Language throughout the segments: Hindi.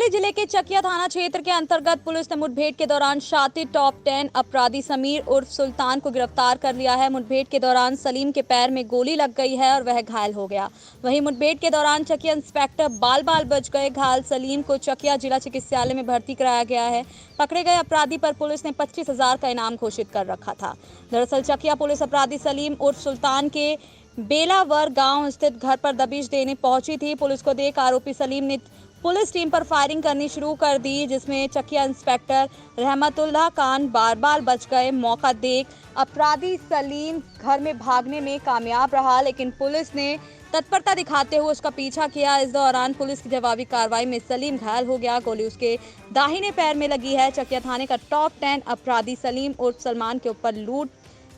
चंदौली जिले के चकिया थाना क्षेत्र के अंतर्गत पुलिस ने मुठभेड़ के दौरान शातिर टॉप 10 अपराधी समीर उर्फ सुल्तान को गिरफ्तार कर लिया है। मुठभेड़ के दौरान सलीम के पैर में गोली लग गई है और वह घायल हो गया। वहीं मुठभेड़ के दौरान चकिया इंस्पेक्टर बाल बाल बच गए। घायल सलीम को चकिया जिला चिकित्सालय में भर्ती कराया गया है। पकड़े गए अपराधी पर पुलिस ने 25,000 का इनाम घोषित कर रखा था। दरअसल चकिया पुलिस अपराधी सलीम उर्फ सुल्तान के बेलावर गांव स्थित घर पर दबिश देने पहुंची थी। पुलिस को देख आरोपी सलीम ने पुलिस टीम पर फायरिंग करनी शुरू कर दी, जिसमें चकिया इंस्पेक्टर रहमतुल्लाह खान बार बार बच गए। मौका देख अपराधी सलीम घर में भागने में कामयाब रहा, लेकिन पुलिस ने तत्परता दिखाते हुए उसका पीछा किया। इस दौरान पुलिस की जवाबी कार्रवाई में सलीम घायल हो गया। गोली उसके दाहिने पैर में लगी है। चकिया थाने का टॉप 10 अपराधी सलीम उर्फ सलमान के ऊपर लूट,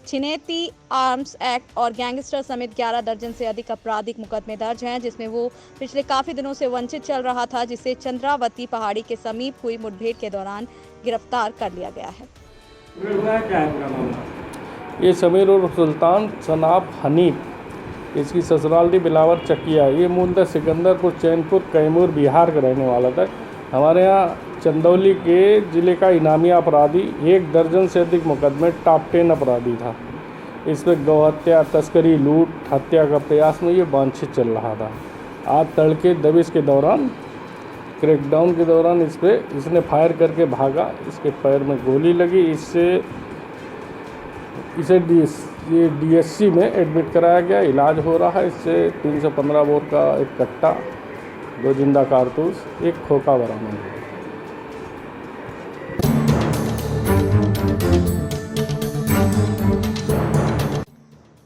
छिनैती, आर्म्स एक्ट और गैंगस्टर समेत 11 दर्जन से अधिक आपराधिक मुकदमे दर्ज हैं, जिसमें वो पिछले काफी दिनों से वंचित चल रहा था, जिसे चंद्रावती पहाड़ी के समीप हुई मुठभेड़ के दौरान गिरफ्तार कर लिया गया है। ये समीर उर्फ सुल्तान सनाब हनीफ, इसकी ससुराल थी बिलावर चकिया। ये मूलतः सिकंदरपुर, चैनपुर, कैमूर, बिहार का रहने वाला था। हमारे यहाँ चंदौली के ज़िले का इनामी अपराधी 1 दर्जन से अधिक मुकदमे टॉप 10 अपराधी था। इस पर गौहत्या, तस्करी, लूट, हत्या का प्रयास में ये वांछित चल रहा था। आज तड़के दबिश के दौरान, क्रैकडाउन के दौरान इसने फायर करके भागा। इसके पैर में गोली लगी। इसे DSC में एडमिट कराया गया, इलाज हो रहा है। इससे 315 बोर का एक कट्टा, 2 जिंदा कारतूस, 1 खोखा बरामद हुआ।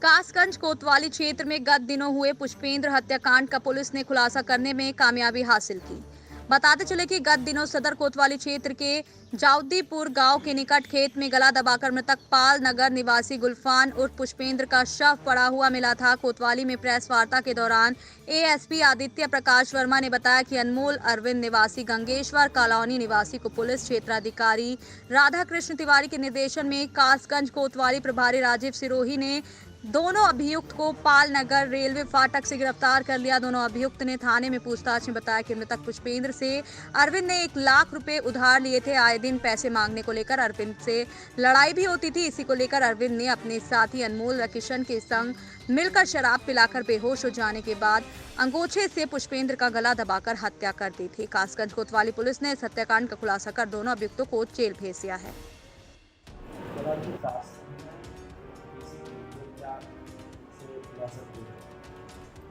कासगंज कोतवाली क्षेत्र में गत दिनों हुए पुष्पेंद्र हत्याकांड का पुलिस ने खुलासा करने में कामयाबी हासिल की। बताते चले कि गत दिनों सदर कोतवाली क्षेत्र के जाउद्दीपुर गांव के निकट खेत में गला दबाकर मृतक पाल नगर निवासी गुलफान उर्फ पुष्पेंद्र का शव पड़ा हुआ मिला था। कोतवाली में प्रेस वार्ता के दौरान ASP आदित्य प्रकाश वर्मा ने बताया कि अनमोल अरविंद निवासी गंगेश्वर कॉलोनी निवासी को पुलिस क्षेत्राधिकारी राधा कृष्ण तिवारी के निर्देशन में कासगंज कोतवाली प्रभारी राजीव सिरोही ने दोनों अभियुक्त को पाल नगर रेलवे फाटक से गिरफ्तार कर लिया। दोनों अभियुक्त ने थाने में पूछताछ में बताया कि मृतक पुष्पेंद्र से अरविंद ने 1 लाख रुपए उधार लिए थे। आए दिन पैसे मांगने को लेकर अरविंद से लड़ाई भी होती थी। इसी को लेकर अरविंद ने अपने साथी अनमोल व किशन के संग मिलकर शराब पिलाकर बेहोश हो जाने के बाद अंगोछे से पुष्पेंद्र का गला दबाकर हत्या कर दी थी। कासगंज कोतवाली पुलिस ने इस हत्याकांड का खुलासा कर दोनों अभियुक्तों को जेल भेज दिया है।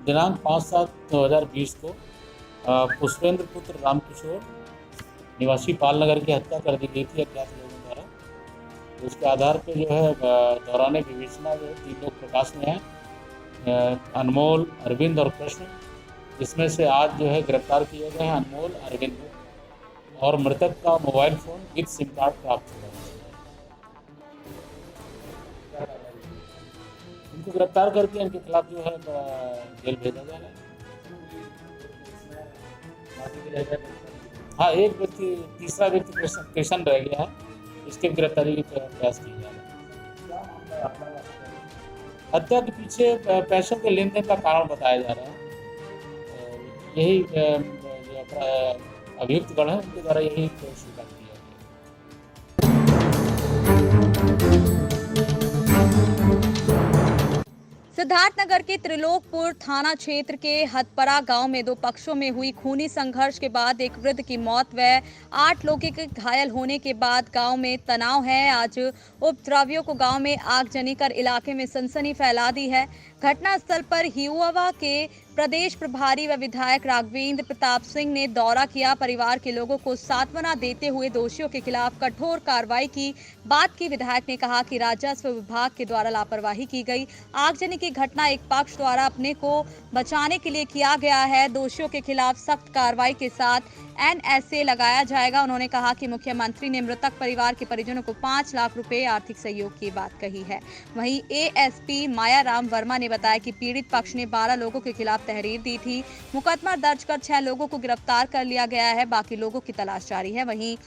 दिनांक 5/7/2020 को पुष्पेंद्र पुत्र रामकिशोर निवासी पालनगर की हत्या कर दी गई थी अज्ञात लोगों द्वारा। तो उसके आधार पर जो है दौरान विवेचना जो 3 लोग प्रकाश में हैं, अनमोल, अरविंद और कृष्ण। इसमें से आज जो है गिरफ्तार किए गए हैं अनमोल, अरविंद और मृतक का mobile phone with SIM card प्राप्त हुआ है। इनको गिरफ्तार करके इनके खिलाफ जो है जेल भेजा जाएगा। हाँ, एक व्यक्ति, तीसरा व्यक्ति कृष्ण रह गया है, इसके गिरफ्तारी की प्रयास किया जाएगा। हत्या के पीछे पैसों के लेन देन का कारण बताया जा रहा है। यही जो अभियुक्त गण है उनके द्वारा यही स्वीकार किया गया। सिद्धार्थनगर के त्रिलोकपुर थाना क्षेत्र के हथपरा गांव में 2 पक्षों में हुई खूनी संघर्ष के बाद एक वृद्ध की मौत व 8 लोगों के घायल होने के बाद गांव में तनाव है। आज उपद्रवियों को गांव में आगजनी कर इलाके में सनसनी फैला दी है। घटनास्थल पर हियुआ के प्रदेश प्रभारी व विधायक राघवेंद्र प्रताप सिंह ने दौरा किया। परिवार के लोगों को सांत्वना देते हुए दोषियों के खिलाफ कठोर कार्रवाई की बात की। विधायक ने कहा कि राजस्व विभाग के द्वारा लापरवाही की गई। आगजनी की घटना एक पक्ष द्वारा अपने को बचाने के लिए किया गया है। दोषियों के खिलाफ सख्त कार्रवाई के साथ NSA लगाया जाएगा। उन्होंने कहा कि मुख्यमंत्री ने मृतक परिवार के परिजनों को 5 लाख रुपए आर्थिक सहयोग की बात कही है। वहीं ASP मायाराम वर्मा ने बताया कि पीड़ित पक्ष ने 12 लोगों के खिलाफ तहरीर दी थी। मुकदमा दर्ज कर 6 लोगों को गिरफ्तार कर लिया गया है। बाकी लोगों की तलाश जारी है। वहीं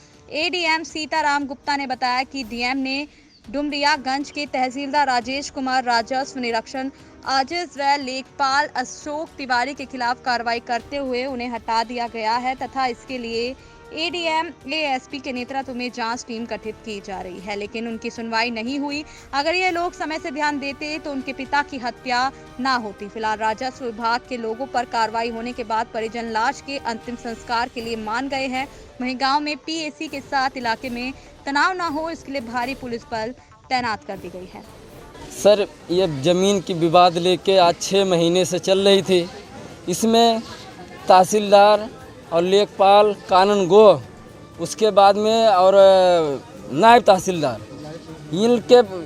ADM सीताराम गुप्ता ने बताया कि DM ने डुमरियागंज के तहसीलदार राजेश कुमार, राजस्व निरीक्षण आजिज व लेखपाल अशोक तिवारी के खिलाफ कार्रवाई करते हुए उन्हें हटा दिया गया है तथा इसके लिए एडीएम एएसपी के नेतृत्व में जांच टीम गठित की जा रही है, लेकिन उनकी सुनवाई नहीं हुई। अगर ये लोग समय से ध्यान देते तो उनके पिता की हत्या ना होती। फिलहाल राजस्व विभाग के लोगों पर कार्रवाई होने के बाद परिजन लाश के अंतिम संस्कार के लिए मान गए हैं। वहीं गांव में पीएसी के साथ इलाके में तनाव ना हो, इसके लिए भारी पुलिस बल तैनात कर दी गई है। सर, ये ज़मीन की विवाद लेके आज 6 महीने से चल रही थी। इसमें तहसीलदार और लेखपाल कानून गो, उसके बाद में और नायब तहसीलदार,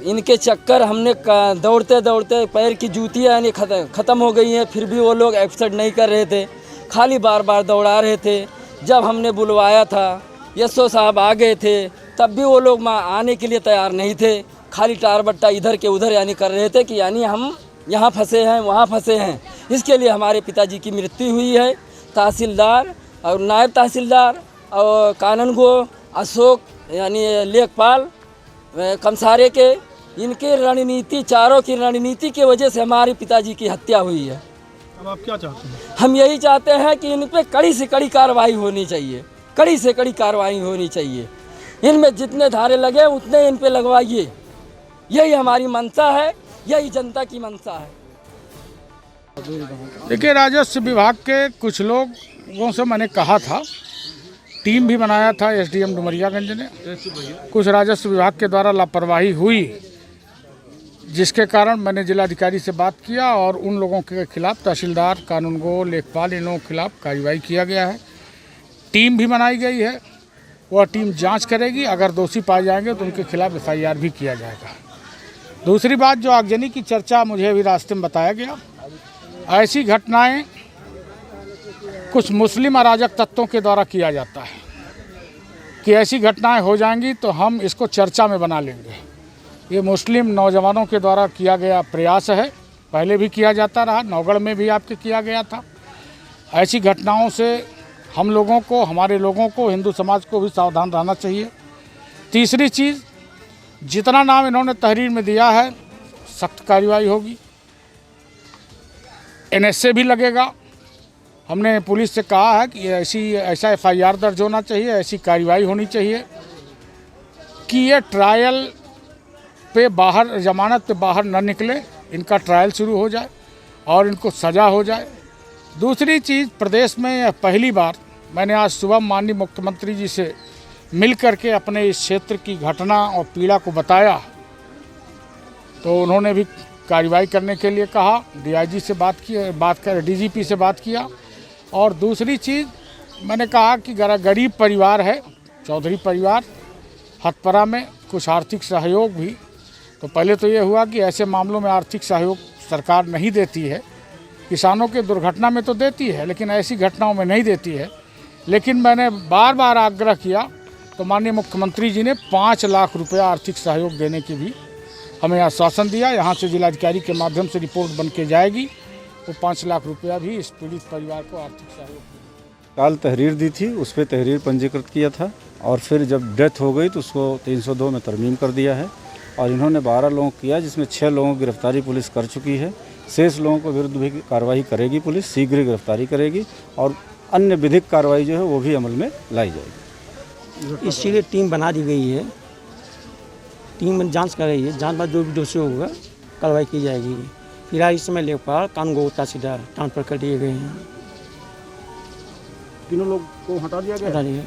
इनके चक्कर हमने दौड़ते दौड़ते पैर की जूतियाँ यानी ख़त्म हो गई हैं। फिर भी वो लोग एक्सेप्ट नहीं कर रहे थे, खाली बार बार दौड़ा रहे थे। जब हमने बुलवाया था, एसओ साहब आ गए थे, तब भी वो लोग आने के लिए तैयार नहीं थे। खाली टार बट्टा इधर के उधर यानी कर रहे थे कि यानी हम यहाँ फंसे हैं, वहाँ फंसे हैं। इसके लिए हमारे पिताजी की मृत्यु हुई है। तहसीलदार और नायब तहसीलदार और कानून गो, अशोक यानी लेखपाल, कमसारे के, इनके रणनीति, चारों की रणनीति की वजह से हमारे पिताजी की हत्या हुई है। अब आप क्या चाहते हैं? हम यही चाहते हैं कि इन पे कड़ी से कड़ी कार्रवाई होनी चाहिए, कड़ी से कड़ी कार्रवाई होनी चाहिए। इनमें जितने धारे लगे उतने इन पे लगवाइए। यही हमारी मंशा है, यही जनता की मंशा है। देखिए, राजस्व विभाग के कुछ लोगों से मैंने कहा था, टीम भी बनाया था एसडीएम डुमरियागंज ने। कुछ राजस्व विभाग के द्वारा लापरवाही हुई, जिसके कारण मैंने जिलाधिकारी से बात किया और उन लोगों के खिलाफ तहसीलदार, कानूनगो, लेखपाल, इन लोगों के खिलाफ कार्रवाई किया गया है। टीम भी बनाई गई है, वह टीम जांच करेगी। अगर दोषी पाए जाएंगे तो उनके खिलाफ एफआईआर भी किया जाएगा। दूसरी बात, जो आगजनी की चर्चा मुझे अभी रास्ते में बताया गया, ऐसी घटनाएं कुछ मुस्लिम अराजक तत्वों के द्वारा किया जाता है कि ऐसी घटनाएं हो जाएंगी तो हम इसको चर्चा में बना लेंगे। ये मुस्लिम नौजवानों के द्वारा किया गया प्रयास है, पहले भी किया जाता रहा, नौगढ़ में भी आपके किया गया था। ऐसी घटनाओं से हम लोगों को, हमारे लोगों को, हिंदू समाज को भी सावधान रहना चाहिए। तीसरी चीज़, जितना नाम इन्होंने तहरीर में दिया है, सख्त कार्रवाई होगी, एनएसए भी लगेगा। हमने पुलिस से कहा है कि ऐसा एफआईआर दर्ज होना चाहिए, ऐसी कार्रवाई होनी चाहिए कि ये ट्रायल पे बाहर, जमानत पे बाहर न निकले, इनका ट्रायल शुरू हो जाए और इनको सज़ा हो जाए। दूसरी चीज़, प्रदेश में यह पहली बार मैंने आज सुबह माननीय मुख्यमंत्री जी से मिल करके अपने इस क्षेत्र की घटना और पीड़ा को बताया, तो उन्होंने भी कार्रवाई करने के लिए कहा। डीआईजी से डीजीपी से बात किया। और दूसरी चीज़, मैंने कहा कि गरीब परिवार है, चौधरी परिवार, हथपरा में कुछ आर्थिक सहयोग भी, तो पहले तो ये हुआ कि ऐसे मामलों में आर्थिक सहयोग सरकार नहीं देती है। किसानों के दुर्घटना में तो देती है, लेकिन ऐसी घटनाओं में नहीं देती है। लेकिन मैंने बार बार आग्रह किया तो माननीय मुख्यमंत्री जी ने 5 लाख रुपया आर्थिक सहयोग देने की भी हमें आश्वासन दिया। यहाँ से जिलाधिकारी के माध्यम से रिपोर्ट बन के जाएगी, वो 5 लाख रुपया भी इस पीड़ित परिवार को आर्थिक सहयोग। काल तहरीर दी थी, उस पर तहरीर पंजीकृत किया था और फिर जब डेथ हो गई तो उसको 302 में तरमीम कर दिया है और इन्होंने 12 लोगों किया, जिसमें 6 लोगों की गिरफ्तारी पुलिस कर चुकी है। शेष लोगों को विरुद्ध भी कार्रवाई करेगी पुलिस, शीघ्र ही गिरफ्तारी करेगी और अन्य विधिक कार्रवाई जो है वो भी अमल में लाई जाएगी। इसके लिए टीम बना दी गई है, टीम जांच कर रही है। जांच बाद जो भी दोषी होगा कार्रवाई की जाएगी। फिलहाल इस समय लेखपाल, कानूनगो, तहसीलदार ट्रांसफर कर दिए गए हैं। तीनों लोग को हटा दिया गया है।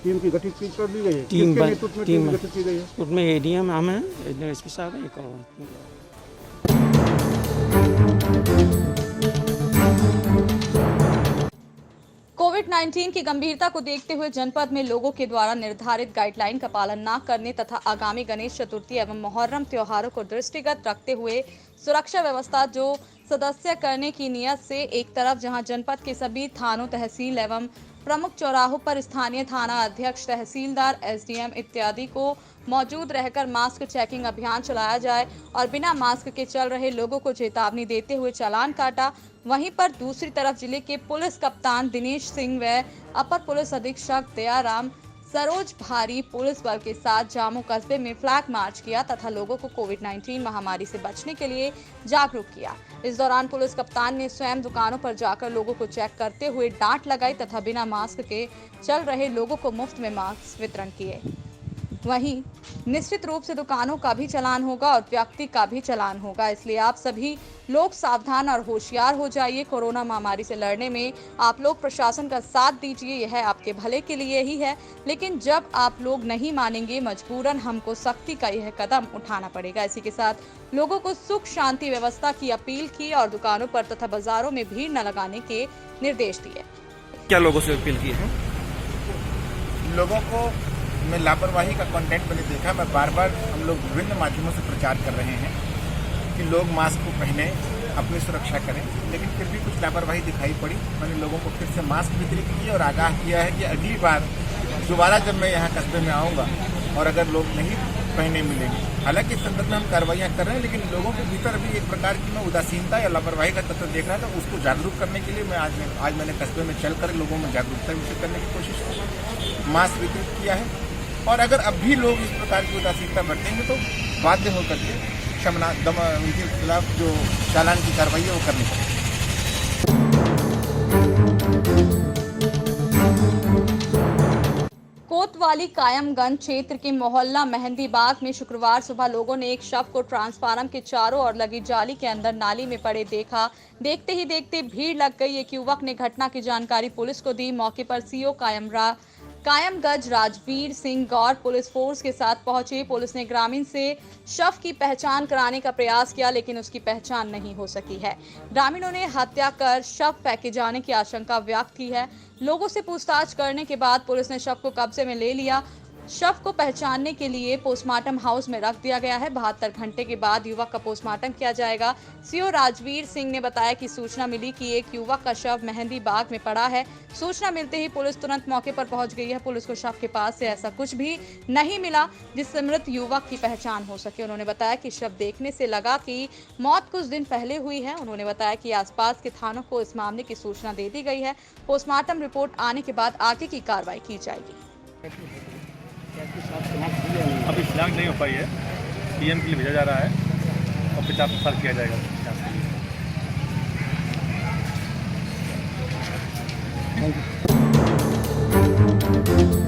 टीम की गठित कर दी गई है। टीम गठित की गई है। उसमें एडीएम हम हैं, एसपी साहब हैं, एक और। कोविड-19 की गंभीरता को देखते हुए जनपद में लोगों के द्वारा निर्धारित गाइडलाइन का पालन न करने तथा आगामी गणेश चतुर्थी एवं मुहर्रम त्योहारों को दृष्टिगत रखते हुए सुरक्षा व्यवस्था जो सदस्य करने की नियत से एक तरफ जहां जनपद के सभी थानों, तहसील एवं प्रमुख चौराहों पर स्थानीय थाना अध्यक्ष, तहसीलदार, एसडीएम इत्यादि को मौजूद रहकर मास्क चेकिंग अभियान चलाया जाए और बिना मास्क के चल रहे लोगों को चेतावनी देते हुए चालान काटा। वहीं पर दूसरी तरफ जिले के पुलिस कप्तान दिनेश सिंह व अपर पुलिस अधीक्षक दयाराम सरोज भारी पुलिस बल के साथ जामू कस्बे में फ्लैग मार्च किया तथा लोगों को कोविड-19 महामारी से बचने के लिए जागरूक किया। इस दौरान पुलिस कप्तान ने स्वयं दुकानों पर जाकर लोगों को चेक करते हुए डांट लगाई तथा बिना मास्क के चल रहे लोगों को मुफ्त में मास्क वितरण किए। वहीं निश्चित रूप से दुकानों का भी चालान होगा और व्यक्ति का भी चालान होगा, इसलिए आप सभी लोग सावधान और होशियार हो जाइए। कोरोना महामारी से लड़ने में आप लोग प्रशासन का साथ दीजिए, यह आपके भले के लिए ही है। लेकिन जब आप लोग नहीं मानेंगे, मजबूरन हमको सख्ती का यह कदम उठाना पड़ेगा। इसी के साथ लोगों को सुख शांति व्यवस्था की अपील की और दुकानों पर तथा बाजारों में भीड़ न लगाने के निर्देश दिए। क्या लोगों से अपील की है? लोगों को में लापरवाही का कंटेंट मैंने देखा। मैं बार बार हम लोग विभिन्न माध्यमों से प्रचार कर रहे हैं कि लोग मास्क को पहने, अपनी सुरक्षा करें, लेकिन फिर भी कुछ लापरवाही दिखाई पड़ी। मैंने लोगों को फिर से मास्क वितरित किए और आगाह किया है कि अगली बार दोबारा जब मैं यहाँ कस्बे में आऊँगा और अगर लोग नहीं पहने मिलेंगे, हालांकि इस संदर्भ में हम कार्रवाइयाँ कर रहे हैं, लेकिन लोगों के भीतर अभी एक प्रकार की मैं उदासीनता या लापरवाही का तत्व देख रहा था। उसको जागरूक करने के लिए मैं आज मैंने कस्बे में चलकर लोगों में जागरूकता विकसित करने की कोशिश की, मास्क वितरित किया है। और अगर अब भी लोग इस प्रकार की उदासीनता बरतेंगे तो बाध्य होकर के उनके खिलाफ जो चालान की कार्रवाई है वो करनी पड़ेगी। कोतवाली कायमगंज क्षेत्र के मोहल्ला मेहंदी बाग में शुक्रवार सुबह लोगों ने एक शव को ट्रांसफार्मर के चारों ओर लगी जाली के अंदर नाली में पड़े देखा। देखते ही देखते भीड़ लग गई। एक युवक ने घटना की जानकारी पुलिस को दी। मौके पर सीओ कायमगंज राजवीर सिंह गौर पुलिस फोर्स के साथ पहुंचे। पुलिस ने ग्रामीण से शव की पहचान कराने का प्रयास किया, लेकिन उसकी पहचान नहीं हो सकी है। ग्रामीणों ने हत्या कर शव फेंके जाने की आशंका व्यक्त की है। लोगों से पूछताछ करने के बाद पुलिस ने शव को कब्जे में ले लिया। शव को पहचानने के लिए पोस्टमार्टम हाउस में रख दिया गया है। 72 घंटे के बाद युवक का पोस्टमार्टम किया जाएगा। सीओ राजवीर सिंह ने बताया कि सूचना मिली कि एक युवक का शव मेहंदी बाग में पड़ा है। सूचना मिलते ही पुलिस तुरंत मौके पर पहुंच गई है। पुलिस को शव के पास से ऐसा कुछ भी नहीं मिला जिससे मृत युवक की पहचान हो सके। उन्होंने बताया कि शव देखने से लगा कि मौत कुछ दिन पहले हुई है। उन्होंने बताया कि आसपास के थानों को इस मामले की सूचना दे दी गई है। पोस्टमार्टम रिपोर्ट आने के बाद आगे की कार्रवाई की जाएगी। अभी फिलहाल नहीं हो पाई है, पीएम के लिए भेजा जा रहा है और 50 साल किया जाएगा। Thank you.